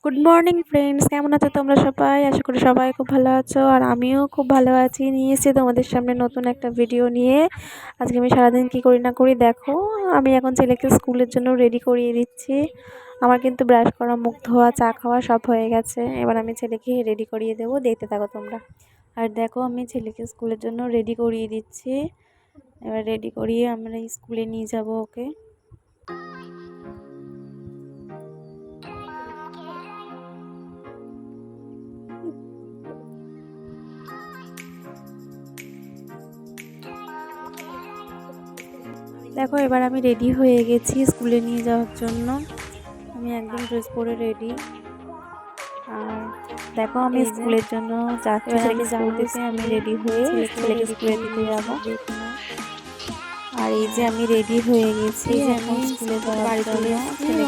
Good morning friends, কেমন আছো তোমরা সবাই? আশা করি সবাই খুব ভালো আছো, আর আমিও খুব ভালো আছি। নিয়ে এসেছি তোমাদের সামনে নতুন একটা ভিডিও নিয়ে। আজকে আমি সারাদিন কি করি না করি দেখো। আমি এখন ছেলেকে স্কুলের জন্য রেডি করিয়ে দিচ্ছি। আমার কিন্তু ব্রাশ করা, মুখ ধোয়া, চা খাওয়া সব হয়ে গেছে। এবার আমি ছেলেকে রেডি করিয়ে দেবো, দেখতে থাকো তোমরা। আর দেখো, আমি ছেলেকে স্কুলের জন্য রেডি করিয়ে দিচ্ছি। এবার রেডি করিয়ে আমরা স্কুলে নিয়ে যাব ওকে। দেখো, এবার আমি রেডি হয়ে গেছি স্কুলে নিয়ে যাওয়ার জন্য। আমি একদম ড্রেস পরে রেডি। আর দেখো, আমি স্কুলের জন্য যাচ্ছি। আমি রেডি হয়ে ছেলেকে স্কুলে দিতে যাবো। আর এই যে আমি রেডি হয়ে গেছি, এখন স্কুলে যাওয়ার জন্য।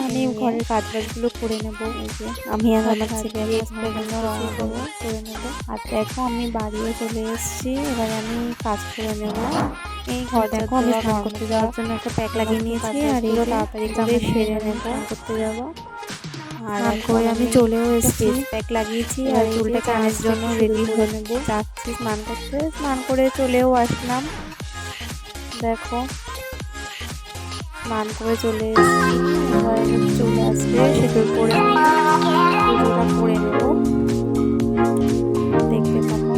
আমি ঘরের কাজবাজগুলো করে নেবো। এই যে আমি আমার ছেলেকে স্কুলের জন্য রওনা দেবো, করে নেবো। আর দেখো, আমি বাড়িও চলে এসেছি। এবার আমি কাজ করে নেবো। এই ঘর দেখো, আমি স্নান করতে যাওয়ার জন্য একটা প্যাক লাগিয়ে নিয়েছি। আর এগুলো তাড়াতাড়ি করে সেরে নেবো, স্নান করতে যাবো। আর করে আমি চলেও এসেছি, প্যাক লাগিয়েছি। আর চুলটা কানের জন্য রেডি হয়ে নেবো, যাচ্ছি স্নান করতে। স্নান করে চলেও আসলাম। দেখো, স্নান করে চলে এসেছি। এবার চলে আসবে, সেটার পরে পুজোটা করে নেবো। দেখতে থাকো।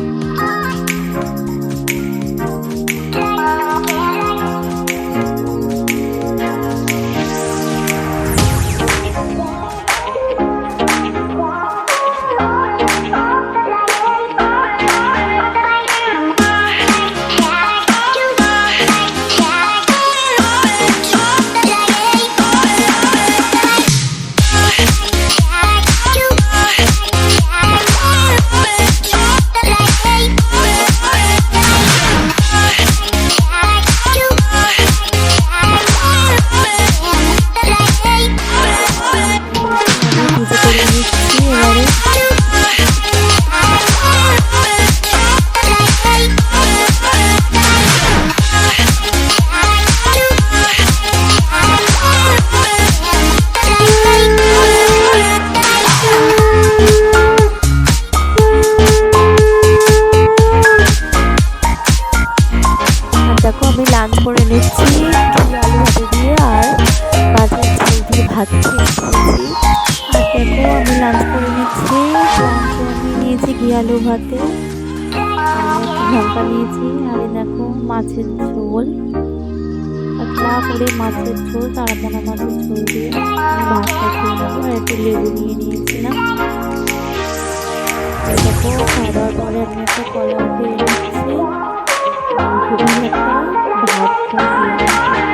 দেখো, আমি লাঞ্চ করে নিচ্ছি আলু ভাতে দিয়ে, আর মাছের ঝোল দিয়ে ভাত খেয়েছি। আর দেখো, আমি লাঞ্চ করে নিচ্ছি। লাঞ্চে আমি নিয়েছি ঘি আলু ভাতে, আর লঙ্কা নিয়েছি। আর দেখো, মাছের ঝোল, পাতলা করে মাছের ঝোল, তার পোনা মাছের ঝোল দিয়ে আমি ভাতটা খেয়ে নেবো। আর একটু লেবু নিয়ে নিয়েছিলাম। দেখো, খাওয়া দাওয়ার পরে আমি একটা কলা খেয়ে নিচ্ছি। একটা ভাত খেয়ে